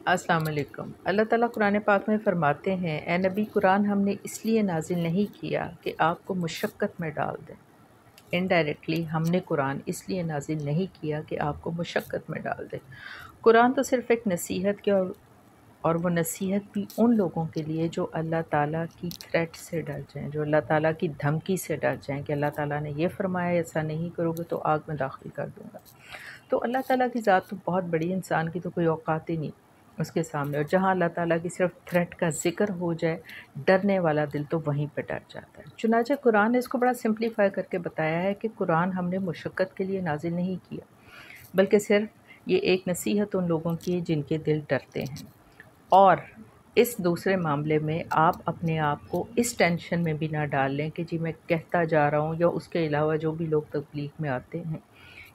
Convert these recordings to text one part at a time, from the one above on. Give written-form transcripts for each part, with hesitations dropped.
السلام علیکم۔ اللہ تعالیٰ قرآن پاک میں فرماتے ہیں، اے نبی، قرآن ہم نے اس لیے نازل نہیں کیا کہ آپ کو مشقت میں ڈال دیں۔ انڈائریکٹلی ہم نے قرآن اس لیے نازل نہیں کیا کہ آپ کو مشقت میں ڈال دیں۔ قرآن تو صرف ایک نصیحت کی اور وہ نصیحت بھی ان لوگوں کے لیے جو اللہ تعالیٰ کی تھریٹ سے ڈر جائیں، جو اللہ تعالیٰ کی دھمکی سے ڈر جائیں کہ اللہ تعالیٰ نے یہ فرمایا، ایسا نہیں کرو گے تو آگ میں داخل کر دوں گا۔ تو اللہ تعالیٰ کی ذات تو بہت بڑی، انسان کی تو کوئی اوقات ہی نہیں اس کے سامنے، اور جہاں اللہ تعالیٰ کی صرف تھریٹ کا ذکر ہو جائے، ڈرنے والا دل تو وہیں پہ ڈر جاتا ہے۔ چنانچہ قرآن نے اس کو بڑا سمپلیفائی کر کے بتایا ہے کہ قرآن ہم نے مشقت کے لیے نازل نہیں کیا، بلکہ صرف یہ ایک نصیحت ان لوگوں کی ہے جن کے دل ڈرتے ہیں۔ اور اس دوسرے معاملے میں آپ اپنے آپ کو اس ٹینشن میں بھی نہ ڈال لیں کہ جی میں کہتا جا رہا ہوں، یا اس کے علاوہ جو بھی لوگ تبلیغ میں آتے ہیں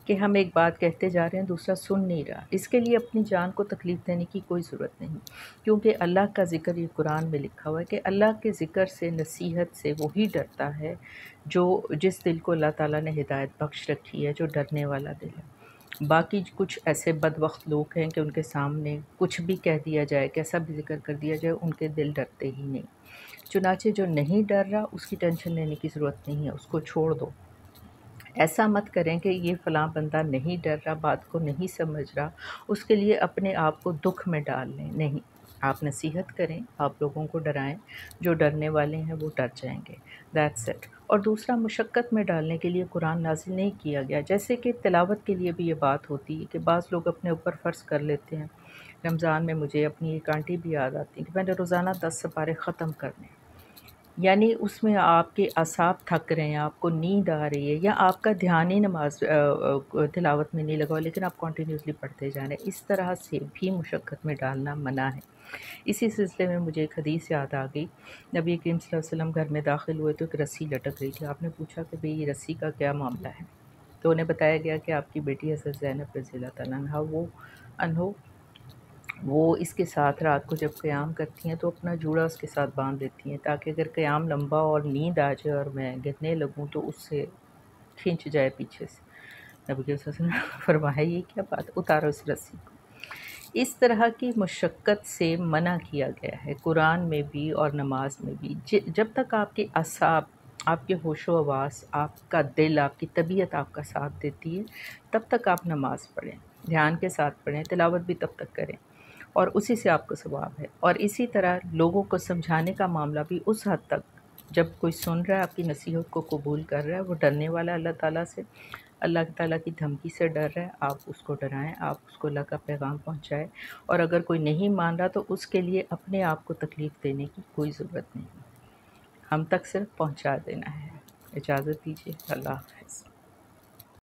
کہ ہم ایک بات کہتے جا رہے ہیں دوسرا سن نہیں رہا، اس کے لیے اپنی جان کو تکلیف دینے کی کوئی ضرورت نہیں، کیونکہ اللہ کا ذکر یہ قرآن میں لکھا ہوا ہے کہ اللہ کے ذکر سے، نصیحت سے وہی ڈرتا ہے جس دل کو اللہ تعالیٰ نے ہدایت بخش رکھی ہے، جو ڈرنے والا دل ہے۔ باقی کچھ ایسے بدبخت لوگ ہیں کہ ان کے سامنے کچھ بھی کہہ دیا جائے، کیسا بھی ذکر کر دیا جائے، ان کے دل ڈرتے ہی نہیں۔ چنانچہ جو نہیں ڈر رہا اس کی ٹینشن لینے کی ضرورت نہیں ہے، اس کو چھوڑ دو۔ ایسا مت کریں کہ یہ فلاں بندہ نہیں ڈر رہا، بات کو نہیں سمجھ رہا، اس کے لیے اپنے آپ کو دکھ میں ڈال لیں، نہیں۔ آپ نصیحت کریں، آپ لوگوں کو ڈرائیں، جو ڈرنے والے ہیں وہ ڈر جائیں گے، دیٹس اٹ۔ اور دوسرا، مشقت میں ڈالنے کے لیے قرآن نازل نہیں کیا گیا، جیسے کہ تلاوت کے لیے بھی یہ بات ہوتی ہے کہ بعض لوگ اپنے اوپر فرض کر لیتے ہیں۔ رمضان میں مجھے اپنی ایک آنٹی بھی یاد آتی ہے کہ میں نے روزانہ 10 سپارے ختم کرنے، یعنی اس میں آپ کے اعصاب تھک رہے ہیں، آپ کو نیند آ رہی ہے، یا آپ کا دھیان ہی نماز تلاوت میں نہیں لگا ہوا، لیکن آپ کنٹینیوسلی پڑھتے جا رہے ہیں، اس طرح سے بھی مشقت میں ڈالنا منع ہے۔ اسی سلسلے میں مجھے ایک حدیث یاد آ گئی، نبی کریم صلی اللہ علیہ وسلم گھر میں داخل ہوئے تو ایک رسی لٹک رہی تھی۔ آپ نے پوچھا کہ بھئی یہ رسی کا کیا معاملہ ہے؟ تو انہیں بتایا گیا کہ آپ کی بیٹی حضرت زینب رضی اللہ تعالیٰ عنہ وہ اس کے ساتھ رات کو جب قیام کرتی ہیں تو اپنا جوڑا اس کے ساتھ باندھ دیتی ہیں، تاکہ اگر قیام لمبا اور نیند آ جائے اور میں گرنے لگوں تو اس سے کھینچ جائے پیچھے سے۔ نبی صلی اللہ علیہ وسلم نے فرمایا یہ کیا بات، اتارو اس رسی کو۔ اس طرح کی مشقت سے منع کیا گیا ہے قرآن میں بھی اور نماز میں بھی۔ جب تک آپ کے اعصاب، آپ کے ہوش و حواس، آپ کا دل، آپ کی طبیعت آپ کا ساتھ دیتی ہے، تب تک آپ نماز پڑھیں، دھیان کے ساتھ پڑھیں، تلاوت بھی تب تک کریں، اور اسی سے آپ کو ثواب ہے۔ اور اسی طرح لوگوں کو سمجھانے کا معاملہ بھی اس حد تک، جب کوئی سن رہا ہے آپ کی نصیحت کو قبول کر رہا ہے، وہ ڈرنے والا اللہ تعالیٰ سے، اللہ تعالیٰ کی دھمکی سے ڈر رہا ہے، آپ اس کو ڈرائیں، آپ اس کو اللہ کا پیغام پہنچائیں، اور اگر کوئی نہیں مان رہا تو اس کے لیے اپنے آپ کو تکلیف دینے کی کوئی ضرورت نہیں، ہم تک صرف پہنچا دینا ہے۔ اجازت دیجیے، اللہ حافظ۔